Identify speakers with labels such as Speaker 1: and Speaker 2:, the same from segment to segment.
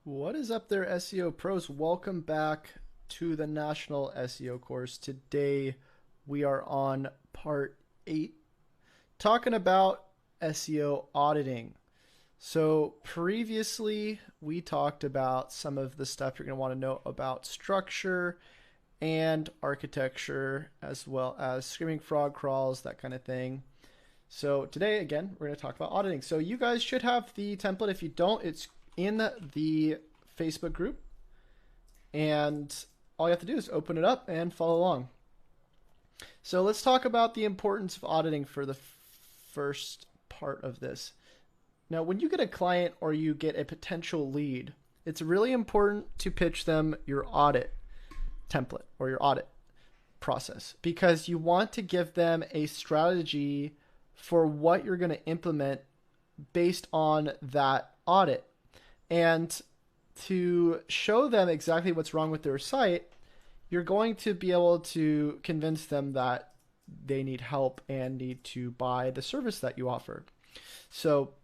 Speaker 1: What is up there, SEO pros? Welcome back to the National SEO course. Today we are on part 8, talking about SEO auditing. So previously we talked about some of the stuff you're going to want to know about structure and architecture, as well as screaming frog crawls, that kind of thing. So today, again, we're going to talk about auditing. So you guys should have the template. If you don't, it's in the Facebook group. And all you have to do is open it up and follow along. So let's talk about the importance of auditing for the first part of this. Now, when you get a client or you get a potential lead, it's really important to pitch them your audit template or your audit process, because you want to give them a strategy for what you're going to implement based on that audit. And to show them exactly what's wrong with their site, you're going to be able to convince them that they need help and need to buy the service that you offer. So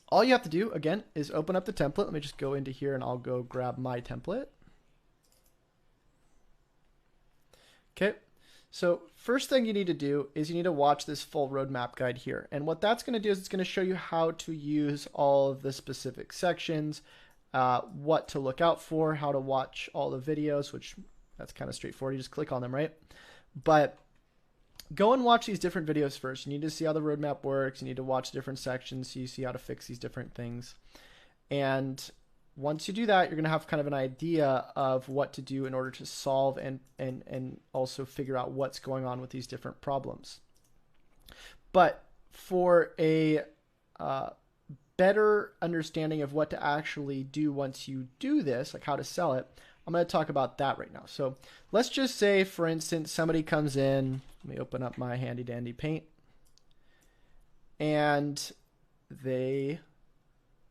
Speaker 1: all you have to do, again, is open up the template. Let me just go into here and I'll go grab my template. Okay. So first thing you need to do is you need to watch this full roadmap guide here. And what that's going to do is it's going to show you how to use all of the specific sections, what to look out for, how to watch all the videos, which that's kind of straightforward. You just click on them, right? But go and watch these different videos first. You need to see how the roadmap works. You need to watch different sections so you see how to fix these different things. And once you do that, you're going to have kind of an idea of what to do in order to solve and also figure out what's going on with these different problems. But for a better understanding of what to actually do once you do this, like how to sell it, I'm going to talk about that right now. So let's just say, for instance, somebody comes in. Let me open up my handy dandy paint. And they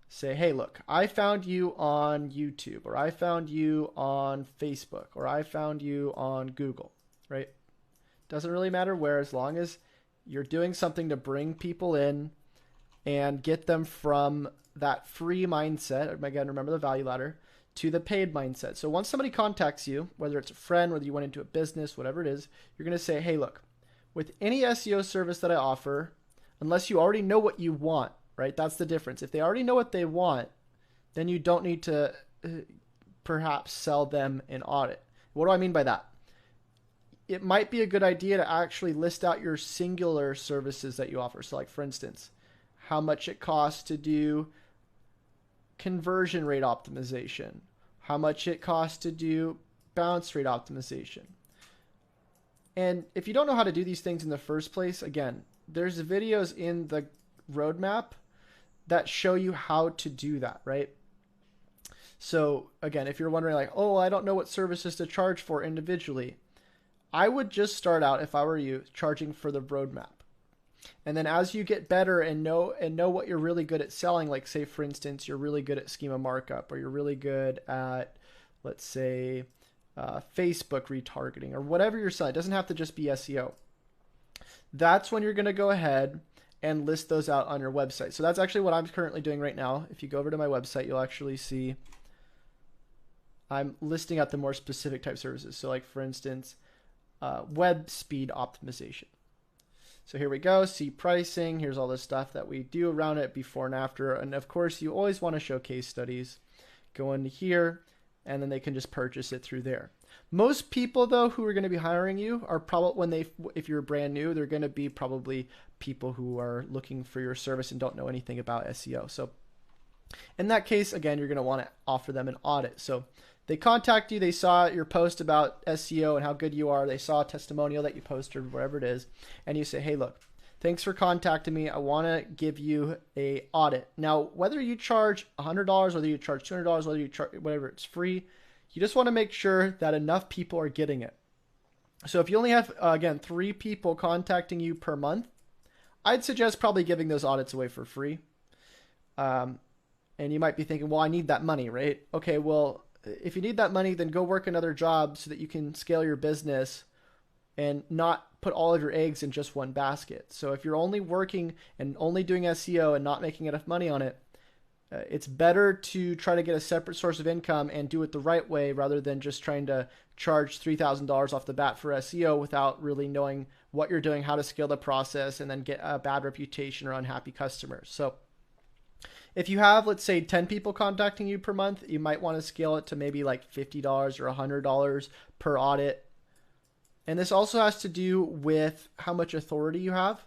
Speaker 1: say, hey, look, I found you on YouTube, or I found you on Facebook, or I found you on Google, right? Doesn't really matter where, as long as you're doing something to bring people in and get them from that free mindset, again, remember the value ladder, to the paid mindset. So once somebody contacts you, whether it's a friend, whether you went into a business, whatever it is, you're going to say, hey, look, with any SEO service that I offer, unless you already know what you want, right? That's the difference. If they already know what they want, then you don't need to perhaps sell them an audit. What do I mean by that? It might be a good idea to actually list out your singular services that you offer. So like, for instance, how much it costs to do conversion rate optimization, how much it costs to do bounce rate optimization. And if you don't know how to do these things in the first place, again, there's videos in the roadmap that show you how to do that, right? So again, if you're wondering like, oh, I don't know what services to charge for individually, I would just start out, if I were you, charging for the roadmap. And then as you get better and know what you're really good at selling, like say, for instance, you're really good at schema markup, or you're really good at, let's say, Facebook retargeting, or whatever you're selling. It doesn't have to just be SEO. That's when you're going to go ahead and list those out on your website. So that's actually what I'm currently doing right now. If you go over to my website, you'll actually see I'm listing out the more specific type services. So like, for instance, web speed optimization. So here we go, see pricing. Here's all the stuff that we do around it before and after. And of course, you always want to show case studies. Go into here, and then they can just purchase it through there. Most people, though, who are going to be hiring you are probably, if you're brand new, they're going to be probably people who are looking for your service and don't know anything about SEO. So in that case, again, you're going to want to offer them an audit. So they contact you, they saw your post about SEO and how good you are, they saw a testimonial that you posted, wherever it is, and you say, hey, look, thanks for contacting me. I want to give you a audit. Now, whether you charge $100, whether you charge $200, whether you charge whatever, it's free. You just want to make sure that enough people are getting it. So if you only have, again, 3 people contacting you per month, I'd suggest probably giving those audits away for free. And you might be thinking, well, I need that money, right? Okay, well, if you need that money, then go work another job so that you can scale your business and not put all of your eggs in just one basket. So if you're only working and only doing SEO and not making enough money on it, It's better to try to get a separate source of income and do it the right way rather than just trying to charge $3,000 off the bat for SEO without really knowing what you're doing, how to scale the process, and then get a bad reputation or unhappy customers. So if you have, let's say, 10 people contacting you per month, you might want to scale it to maybe like $50 or $100 per audit. And this also has to do with how much authority you have.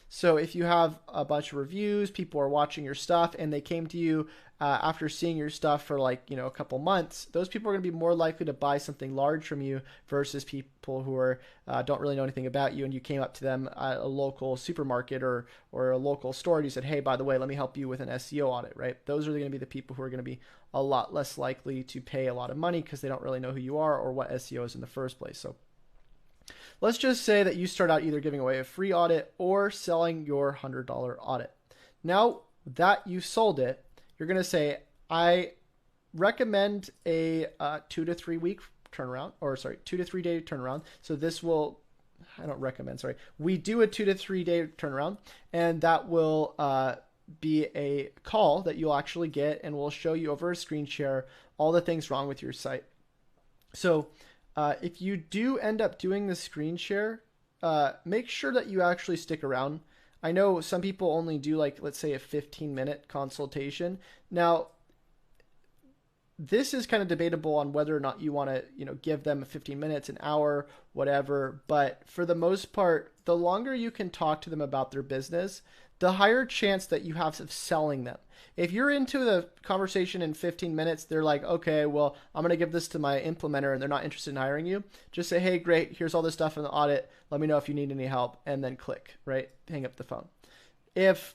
Speaker 1: So if you have a bunch of reviews, people are watching your stuff, and they came to you after seeing your stuff for like, a couple months, those people are going to be more likely to buy something large from you versus people who are don't really know anything about you, and you came up to them at a local supermarket or a local store and you said, hey, by the way, let me help you with an SEO audit, right? Those are going to be the people who are going to be a lot less likely to pay a lot of money because they don't really know who you are or what SEO is in the first place. So let's just say that you start out either giving away a free audit or selling your $100 audit. Now that you sold it, you're going to say, I recommend a 2 to 3 week turnaround, or sorry, 2 to 3 day turnaround. So this will, I don't recommend, sorry. We do a 2 to 3 day turnaround, and that will be a call that you'll actually get, and we'll show you over a screen share all the things wrong with your site. So if you do end up doing the screen share, make sure that you actually stick around. I know some people only do like, let's say, a 15-minute consultation. Now, this is kind of debatable on whether or not you want to, give them 15 minutes, an hour, whatever. But for the most part, the longer you can talk to them about their business, the higher chance that you have of selling them. If you're into the conversation in 15 minutes, they're like, okay, well, I'm going to give this to my implementer and they're not interested in hiring you. Just say, hey, great, here's all this stuff in the audit. Let me know if you need any help, and then click, right? Hang up the phone. If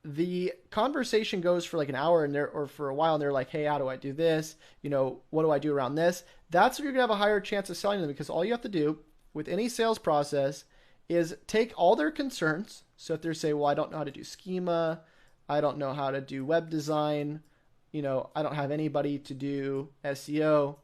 Speaker 1: the conversation goes for like an hour or for a while and they're like, hey, how do I do this? What do I do around this? That's where you're going to have a higher chance of selling them, because all you have to do with any sales process is take all their concerns. So if they're saying, well, I don't know how to do schema, I don't know how to do web design, I don't have anybody to do SEO.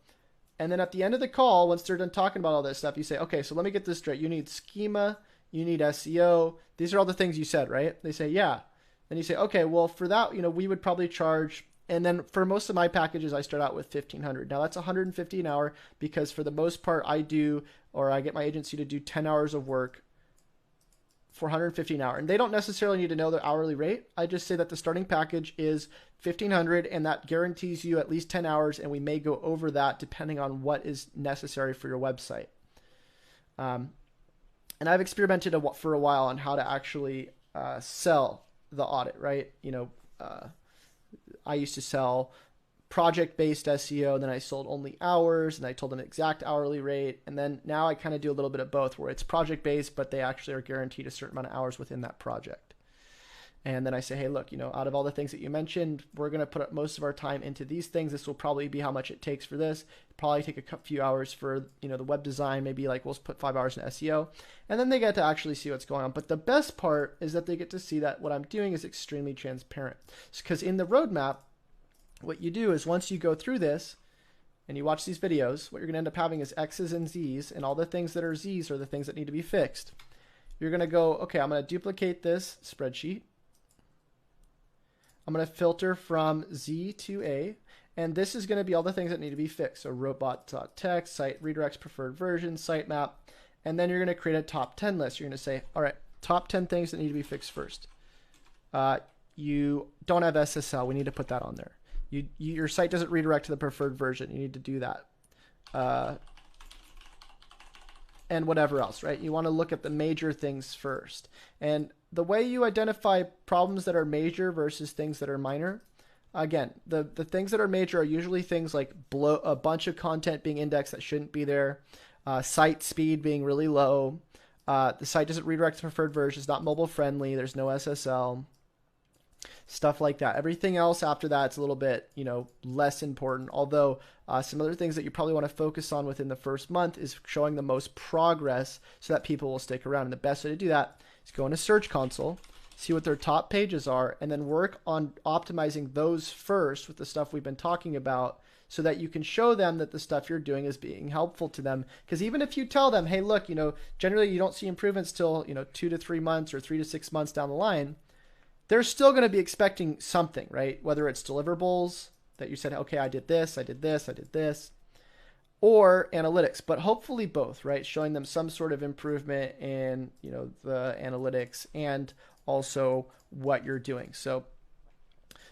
Speaker 1: And then at the end of the call, once they're done talking about all this stuff, you say, okay, so let me get this straight. You need schema, you need SEO. These are all the things you said, right? They say, yeah. Then you say, okay, well, for that, we would probably charge. And then for most of my packages, I start out with $1,500. Now that's $150 an hour, because for the most part, I get my agency to do 10 hours of work for $150 an hour. And they don't necessarily need to know the hourly rate. I just say that the starting package is $1,500, and that guarantees you at least 10 hours, and we may go over that depending on what is necessary for your website. And I've experimented for a while on how to actually sell the audit, right? I used to sell project-based SEO, and then I sold only hours, and I told them exact hourly rate. And then now I kind of do a little bit of both, where it's project-based, but they actually are guaranteed a certain amount of hours within that project. And then I say, hey, look, out of all the things that you mentioned, we're going to put most of our time into these things. This will probably be how much it takes for this. Probably take a few hours for, the web design. Maybe like we'll put 5 hours in SEO. And then they get to actually see what's going on. But the best part is that they get to see that what I'm doing is extremely transparent. Because in the roadmap, what you do is once you go through this and you watch these videos, what you're going to end up having is X's and Z's, and all the things that are Z's are the things that need to be fixed. You're going to go, okay, I'm going to duplicate this spreadsheet. I'm going to filter from Z to A, and this is going to be all the things that need to be fixed. So robot.txt, site redirects, preferred version, sitemap, and then you're going to create a top 10 list. You're going to say, all right, top 10 things that need to be fixed first. You don't have SSL. We need to put that on there. Your site doesn't redirect to the preferred version. You need to do that. And whatever else, right? You want to look at the major things first. And the way you identify problems that are major versus things that are minor, again, the things that are major are usually things like a bunch of content being indexed that shouldn't be there, site speed being really low, the site doesn't redirect to preferred version, it's not mobile friendly, there's no SSL. Stuff like that. Everything else after that is a little bit, less important. Although some other things that you probably want to focus on within the first month is showing the most progress so that people will stick around. And the best way to do that is go into Search Console, see what their top pages are, and then work on optimizing those first with the stuff we've been talking about, so that you can show them that the stuff you're doing is being helpful to them. Because even if you tell them, hey, look, generally you don't see improvements till, 2 to 3 months or 3 to 6 months down the line, they're still going to be expecting something, right? Whether it's deliverables that you said, okay, I did this, I did this, I did this, or analytics, but hopefully both, right? Showing them some sort of improvement in, the analytics and also what you're doing. So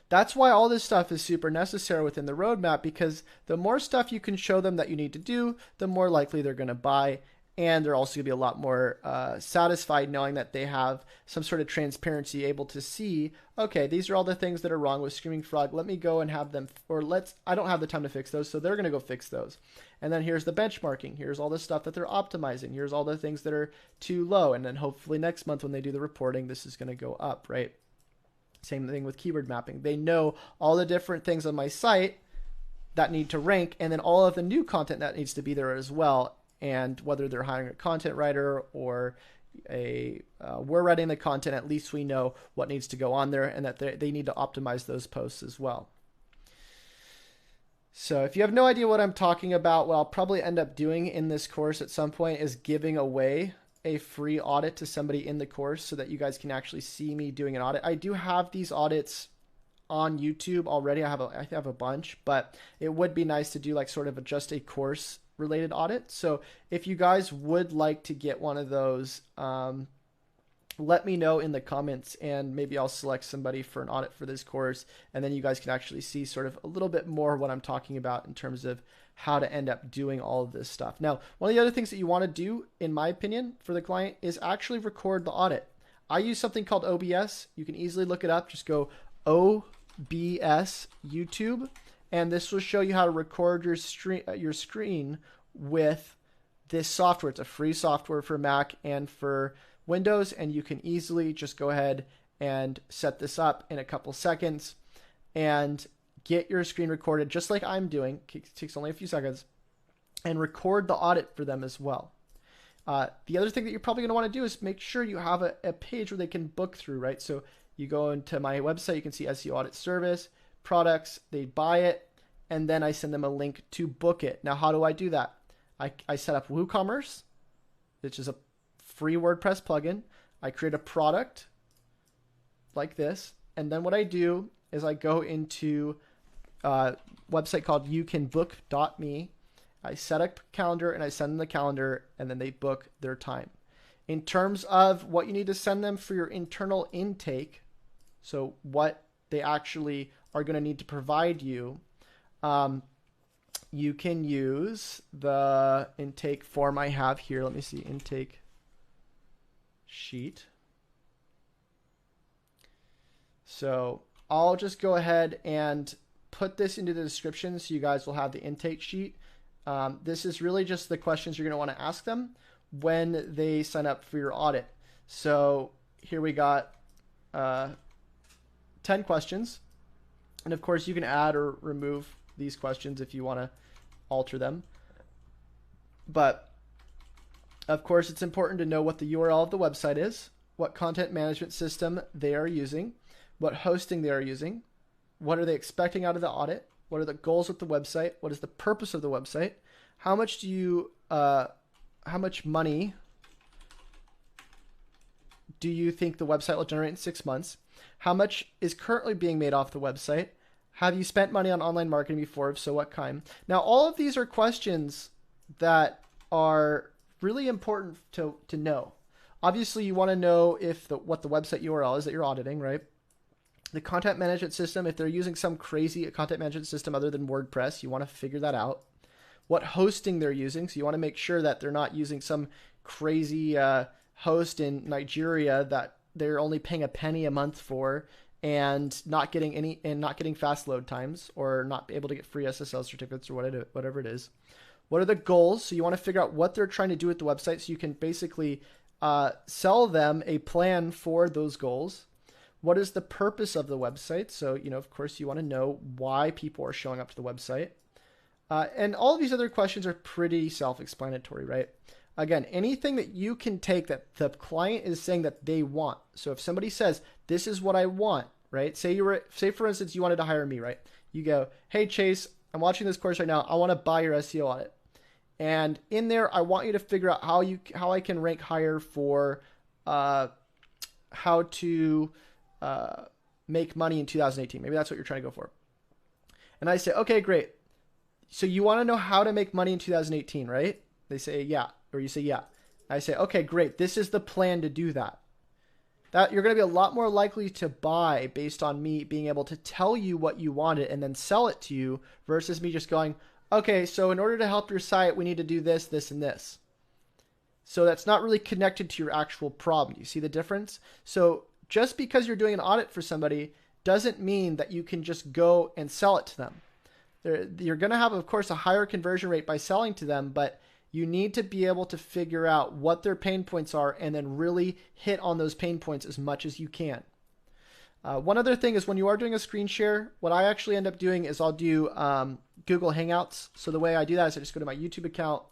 Speaker 1: that's why all this stuff is super necessary within the roadmap, because the more stuff you can show them that you need to do, the more likely they're going to buy. And they're also going to be a lot more satisfied knowing that they have some sort of transparency, able to see, okay, these are all the things that are wrong with Screaming Frog. Let me go and have them, I don't have the time to fix those, so they're going to go fix those. And then here's the benchmarking. Here's all the stuff that they're optimizing. Here's all the things that are too low. And then hopefully next month when they do the reporting, this is going to go up, right? Same thing with keyword mapping. They know all the different things on my site that need to rank, and then all of the new content that needs to be there as well. And whether they're hiring a content writer or we're writing the content, at least we know what needs to go on there, and that they need to optimize those posts as well. So if you have no idea what I'm talking about, what I'll probably end up doing in this course at some point is giving away a free audit to somebody in the course so that you guys can actually see me doing an audit. I do have these audits on YouTube already. I have a bunch, but it would be nice to do like sort of just a course related audit. So if you guys would like to get one of those, let me know in the comments, and maybe I'll select somebody for an audit for this course, and then you guys can actually see sort of a little bit more what I'm talking about in terms of how to end up doing all of this stuff. Now, one of the other things that you want to do, in my opinion, for the client is actually record the audit. I use something called OBS. You can easily look it up. Just go OBS YouTube, and this will show you how to record your screen with this software. It's a free software for Mac and for Windows, and you can easily just go ahead and set this up in a couple seconds and get your screen recorded just like I'm doing. It takes only a few seconds, and record the audit for them as well. The other thing that you're probably going to want to do is make sure you have a page where they can book through, right? So you go into my website, you can see SEO Audit Service, products, they buy it, and then I send them a link to book it. Now, how do I do that? I set up WooCommerce, which is a free WordPress plugin. I create a product like this, and then what I do is I go into a website called youcanbook.me. I set up a calendar and I send them the calendar, and then they book their time. In terms of what you need to send them for your internal intake, so what they actually are going to need to provide you, you can use the intake form I have here. Let me see, intake sheet. So I'll just go ahead and put this into the description so you guys will have the intake sheet. This is really just the questions you're going to want to ask them when they sign up for your audit. So here we got 10 questions. And of course, you can add or remove these questions if you want to alter them. But of course, it's important to know what the URL of the website is, what content management system they are using, what hosting they are using, what are they expecting out of the audit, what are the goals with the website, what is the purpose of the website, how much money do you think the website will generate in 6 months, how much is currently being made off the website, have you spent money on online marketing before, if so what kind. Now, all of these are questions that are really important to know. Obviously, you want to know if what the website URL is that you're auditing, right? The content management system, if they're using some crazy content management system other than WordPress, you want to figure that out. What hosting they're using, so you want to make sure that they're not using some crazy host in Nigeria that they're only paying a penny a month for, and not getting fast load times, or not able to get free SSL certificates, or whatever it is. What are the goals? So you want to figure out what they're trying to do with the website, so you can basically sell them a plan for those goals. What is the purpose of the website? So, of course, you want to know why people are showing up to the website. And all of these other questions are pretty self-explanatory, right? Again, anything that you can take that the client is saying that they want. So if somebody says, this is what I want, right? Say for instance, you wanted to hire me, right? You go, hey, Chase, I'm watching this course right now. I want to buy your SEO audit. And in there, I want you to figure out how I can rank higher for how to make money in 2018. Maybe that's what you're trying to go for. And I say, okay, great. So you want to know how to make money in 2018, right? They say, yeah. Or you say, yeah. I say, okay, great. This is the plan to do that. That you're going to be a lot more likely to buy based on me being able to tell you what you wanted and then sell it to you versus me just going, okay, so in order to help your site, we need to do this, this, and this. So that's not really connected to your actual problem. You see the difference? So just because you're doing an audit for somebody doesn't mean that you can just go and sell it to them. You're going to have, of course, a higher conversion rate by selling to them, but you need to be able to figure out what their pain points are and then really hit on those pain points as much as you can. One other thing is when you are doing a screen share, what I actually end up doing is I'll do Google Hangouts. So the way I do that is I just go to my YouTube account.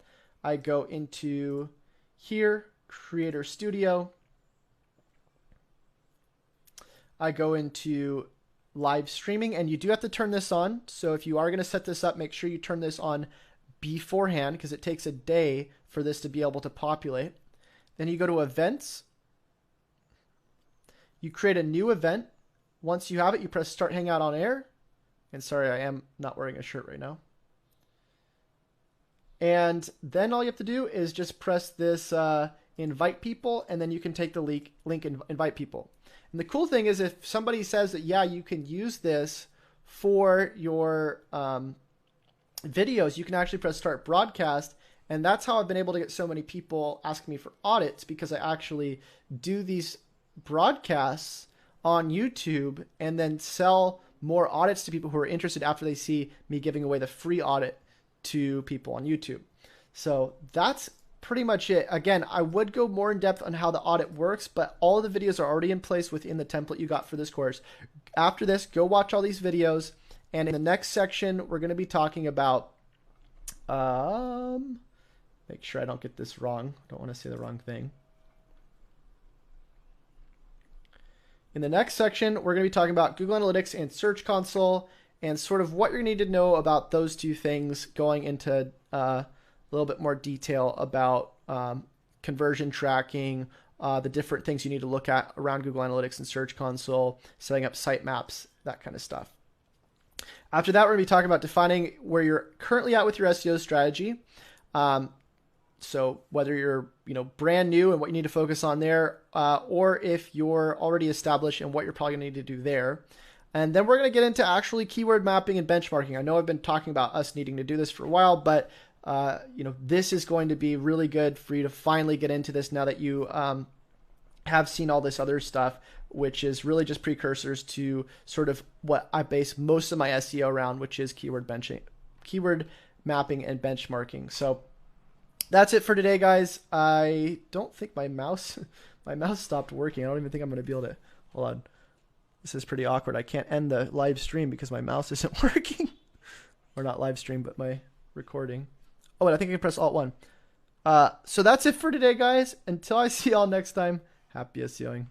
Speaker 1: I go into here, Creator Studio. I go into live streaming, and you do have to turn this on. So if you are going to set this up, make sure you turn this on beforehand because it takes a day for this to be able to populate. Then you go to events. You create a new event. Once you have it, you press start Hangout on air. And sorry, I am not wearing a shirt right now. And then all you have to do is just press this invite people, and then you can take the link and invite people. And the cool thing is if somebody says that, yeah, you can use this for your videos, you can actually press start broadcast. And that's how I've been able to get so many people asking me for audits, because I actually do these broadcasts on YouTube and then sell more audits to people who are interested after they see me giving away the free audit to people on YouTube. So that's pretty much it. Again, I would go more in depth on how the audit works, but all of the videos are already in place within the template you got for this course. After this, go watch all these videos. And in the next section, we're going to be talking about, make sure I don't get this wrong. I don't want to say the wrong thing. In the next section, we're going to be talking about Google Analytics and Search Console and sort of what you need to know about those two things, going into a little bit more detail about conversion tracking, the different things you need to look at around Google Analytics and Search Console, setting up sitemaps, that kind of stuff. After that, we're going to be talking about defining where you're currently at with your SEO strategy. So whether you're brand new and what you need to focus on there, or if you're already established and what you're probably going to need to do there. And then we're going to get into actually keyword mapping and benchmarking. I know I've been talking about us needing to do this for a while, but this is going to be really good for you to finally get into this now that you have seen all this other stuff, which is really just precursors to sort of what I base most of my SEO around, which is keyword mapping and benchmarking. So that's it for today, guys. I don't think my mouse stopped working. I don't even think I'm going to be able to, hold on. This is pretty awkward. I can't end the live stream because my mouse isn't working. Or not live stream, but my recording. Oh, and I think I can press Alt 1. So that's it for today, guys. Until I see y'all next time, happy SEOing.